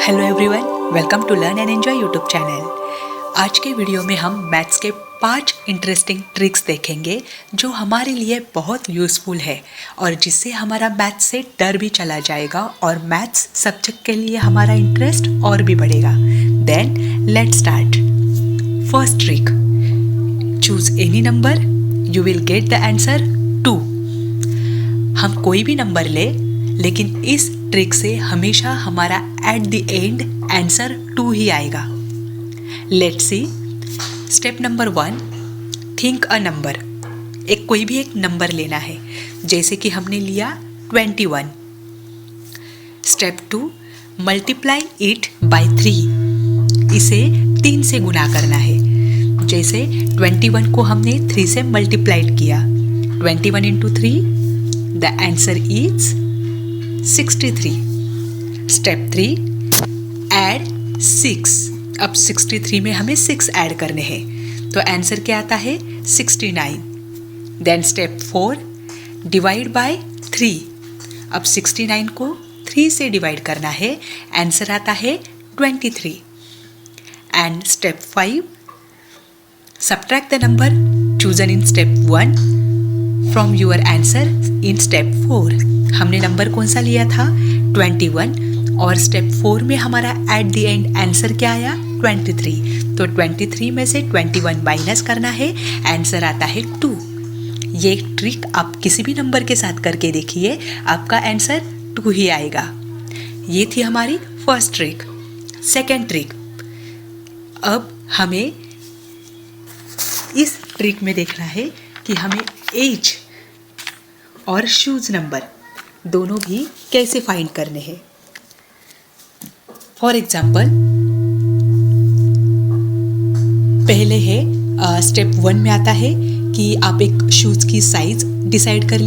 Hello everyone, welcome to learn and enjoy YouTube channel. आज के video में हम मैथ्स के 5 इंटरेस्टिंग ट्रिक्स देखेंगे जो हमारे लिए बहुत यूज़फुल है और जिससे हमारा मैथ्स से डर भी चला जाएगा और मैथ्स सब्जेक्ट के लिए हमारा इंटरेस्ट और भी बढ़ेगा। Then let's start. First trick, choose any number, you will get the answer 2। हम कोई भी नंबर ले, लेकिन इस ट्रिक से हमेशा हमारा एट द एंड आंसर 2 ही आएगा। Let's see. Step number 1, think a number. कोई भी एक नंबर लेना है, जैसे कि हमने लिया 21। Step 2, multiply it by 3। इसे 3 से गुना करना है। जैसे 21 को हमने 3 से मल्टीप्लाइड किया, 21 into 3, the answer is 63। Step 3, add 6। अब 63 में हमें 6 ऐड करने हैं, तो आंसर क्या आता है 69। Then step 4, divide by 3। अब 69 को 3 से डिवाइड करना है, आंसर आता है 23। And step 5, subtract the number chosen in step 1 from your answer in step 4। हमने नंबर कौन सा लिया था 21 और स्टेप 4 में हमारा एट द एंड आंसर क्या आया 23। तो 23 में से 21 माइनस करना है, आंसर आता है 2। ये ट्रिक आप किसी भी नंबर के साथ करके देखिए, आपका आंसर 2 ही आएगा। ये थी हमारी फर्स्ट ट्रिक। सेकेंड ट्रिक, अब हमें इस ट्रिक में देखना है कि हमें एज और शूज नंबर दोनों भी कैसे फाइंड करने हैं। फॉर एग्जाम्पल, पहले है स्टेप 1 में आता है कि आप एक शूज़ की साइज़ डिसाइड कर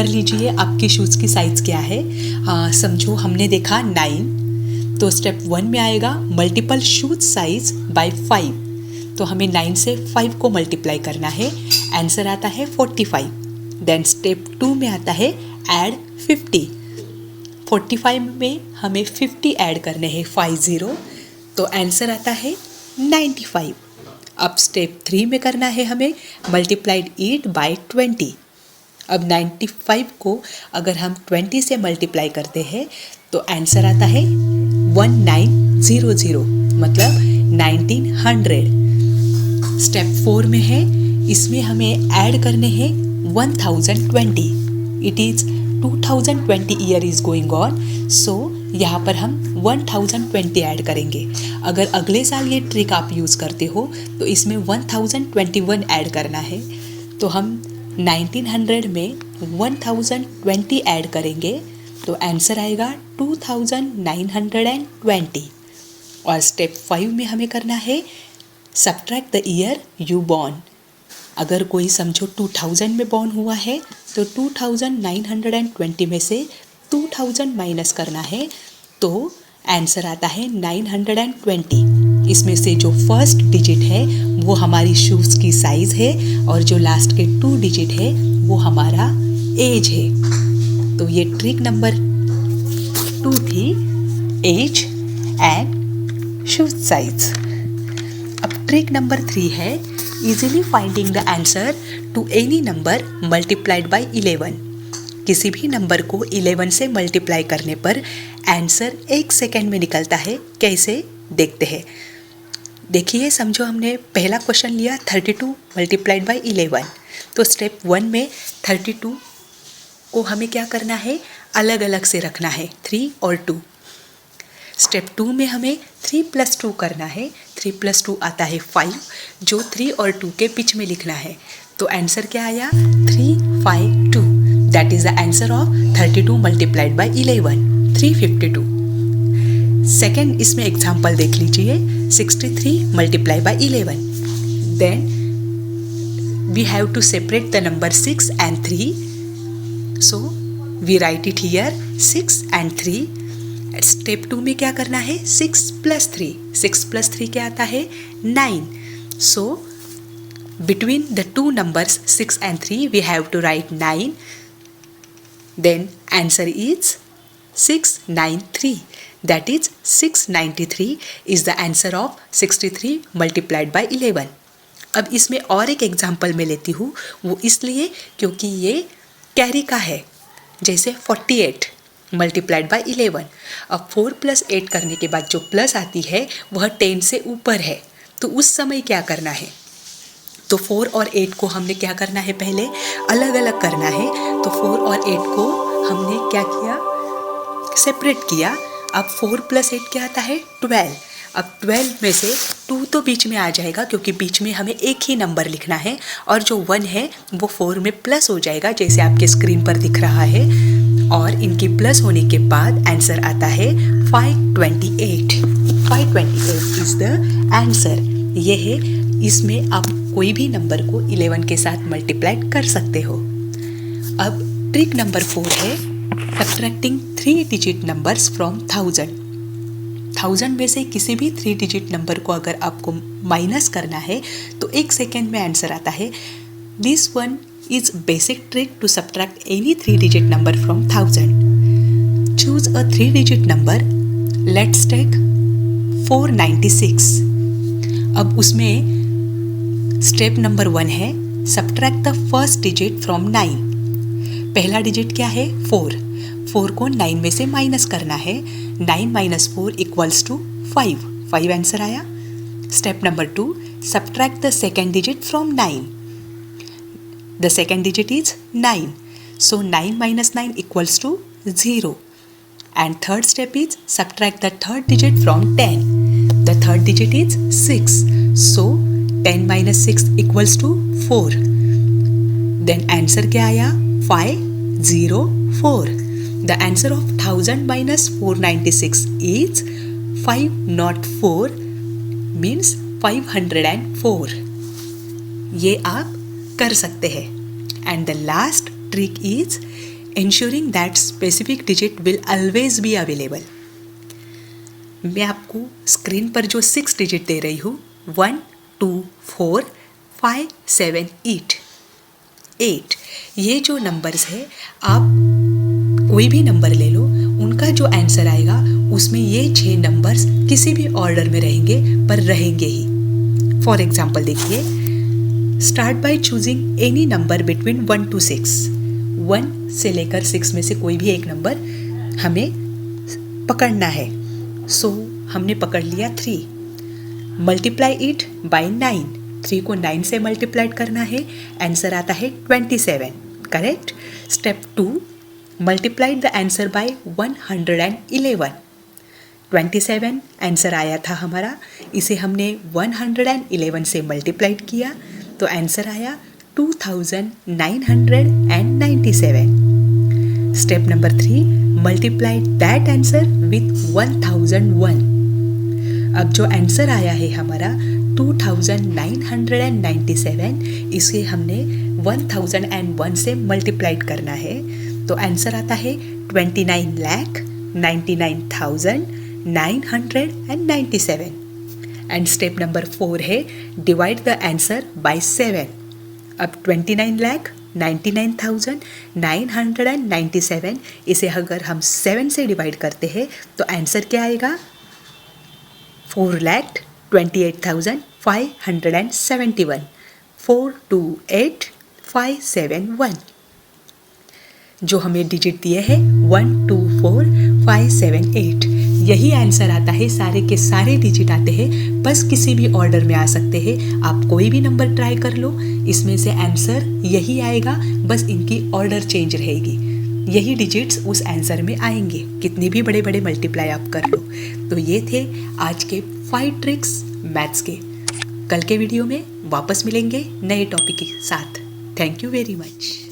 लीजिए आपकी शूज़ की साइज़ क्या है। समझो हमने देखा 9, तो स्टेप 1 में आएगा मल्टीपल शूज़ साइज बाय 5। तो हमें 9 से 5 को मल्टीप्लाई करना है, आंसर आता है 45। देन स्टेप 2 में आता है ऐड 50। 45 में हमें 50 ऐड करने हैं 50, तो आंसर आता है 95। अब स्टेप 3 में करना है हमें मल्टीप्लाइड इट बाय 20। अब 95 को अगर हम 20 से मल्टीप्लाई करते हैं तो आंसर आता है 1900, मतलब 1900। स्टेप 4 में है, इसमें हमें ऐड करने हैं 1020। It is 2020 year is going on, so यहाँ पर हम 1020 ऐड करेंगे। अगर अगले साल ये ट्रिक आप यूज़ करते हो तो इसमें 1021 ऐड करना है। तो हम 1900 में 1020 ऐड करेंगे, तो आंसर आएगा 2920। और स्टेप 5 में हमें करना है subtract the year you born. अगर कोई समझो 2000 में बॉर्न हुआ है तो 2920 में से 2000 माइनस करना है, तो आंसर आता है 920। इसमें से जो फर्स्ट डिजिट है वो हमारी शूज़ की साइज़ है और जो लास्ट के 2 डिजिट है वो हमारा एज है। तो ये ट्रिक नंबर 2 थी, एज एंड शूज़ साइज। अब ट्रिक नंबर 3 है easily finding the answer to any number multiplied by 11। किसी भी नंबर को 11 से मल्टीप्लाई करने पर आंसर 1 सेकेंड में निकलता है। कैसे, देखते हैं। देखिए, समझो हमने पहला क्वेश्चन लिया 32 मल्टीप्लाइड बाय 11। तो स्टेप 1 में 32 को हमें क्या करना है, अलग अलग से रखना है, 3 और 2। स्टेप 2 में हमें 3 + 2 करना है। 3 + 2 आता है 5, जो 3 और 2 के बीच में लिखना है। तो आंसर क्या आया 352। That is the answer of 32 multiplied by 11, 352। Second इसमें एग्जाम्पल देख लीजिए, 63 multiply by 11। Then we have to separate the number 6 and 3, so we write it here 6 and 3। Step 2 में क्या करना है 6 + 3। 6 + 3 क्या आता है 9। So between the 2 numbers 6 and 3 we have to write 9. Then answer is 693. That is 693 is the answer of 63 multiplied by 11। अब इसमें और एक एग्जाम्पल मैं लेती हूँ, वो इसलिए क्योंकि ये कैरी का है। जैसे 48 मल्टीप्लाइड बाय 11। अब 4 + 8 करने के बाद जो प्लस आती है वह 10 से ऊपर है, तो उस समय क्या करना है? तो 4 और 8 को हमने क्या करना है, पहले अलग अलग करना है। तो 4 और 8 को हमने क्या किया, सेपरेट किया। अब 4 + 8 क्या आता है, 12। अब 12 में से 2 तो बीच में आ जाएगा क्योंकि बीच में हमें एक ही नंबर लिखना है, और जो 1 है वो 4 में प्लस हो जाएगा जैसे आपके स्क्रीन पर दिख रहा है, और इनकी प्लस होने के बाद आंसर आता है 528। 528 इज द आंसर। ये है, इसमें आप कोई भी नंबर को 11 के साथ मल्टीप्लाई कर सकते हो। अब ट्रिक नंबर 4 है सब्ट्रैक्टिंग 3 डिजिट नंबर्स फ्रॉम 1000। 1000 में से किसी भी 3 डिजिट नंबर को अगर आपको माइनस करना है तो 1 सेकेंड में आंसर आता है। This one is basic trick to subtract any 3 digit number from 1000। Choose a 3 digit number, let's take 496। अब उसमें स्टेप नंबर 1 है subtract the first digit from 9। पहला डिजिट क्या है, 4। 4 को 9 में से माइनस करना है। 9 - 4 = 5। 5 आंसर आया। Step number 2, subtract the second digit from 9। The second digit is 9, so 9 - 9 = 0. And third step is subtract the third digit from 10. The third digit is 6, so 10 - 6 = 4. Then answer क्या आया, 504. The answer of 1000 - 496 is 504, means 504. ये आप कर सकते हैं। And the last trick is ensuring that specific digit will always be available. मैं आपको screen पर जो 6 डिजिट दे रही हूँ, 1 2 4 5 7 8, ये जो नंबर्स है, आप कोई भी नंबर ले लो, उनका जो आंसर आएगा उसमें ये 6 नंबर्स किसी भी ऑर्डर में रहेंगे, पर रहेंगे ही। फॉर एग्जाम्पल देखिए, start by choosing any number between 1 to 6। 1 से लेकर 6 में से कोई भी एक नंबर हमें पकड़ना है। सो हमने पकड़ लिया 3। Multiply it by 9। 3 को 9 से मल्टीप्लाई करना है, आंसर आता है 27। Correct. Step 2, multiply the answer by 111। 27 answer आया था हमारा, इसे हमने 111 से मल्टीप्लाई किया तो आंसर आया 2997. Step number 3, multiply that answer with 1001. अब जो आंसर आया है हमारा 2997, इसे हमने 1001 से मल्टीप्लाई करना है तो आंसर आता है 29,99,997. एंड स्टेप नंबर 4 है डिवाइड द आंसर बाय 7. अब 29,99,997, इसे अगर हम 7 से डिवाइड करते हैं तो आंसर क्या आएगा, 4,28,571. 428,571. जो हमें डिजिट दिए हैं 124,578, यही आंसर आता है। सारे के सारे डिजिट आते हैं, बस किसी भी ऑर्डर में आ सकते हैं। आप कोई भी नंबर ट्राई कर लो, इसमें से आंसर यही आएगा, बस इनकी ऑर्डर चेंज रहेगी। यही डिजिट्स उस आंसर में आएंगे, कितने भी बड़े बड़े मल्टीप्लाई आप कर लो। तो ये थे आज के 5 ट्रिक्स मैथ्स के। कल के वीडियो में वापस मिलेंगे नए टॉपिक के साथ। Thank you very much.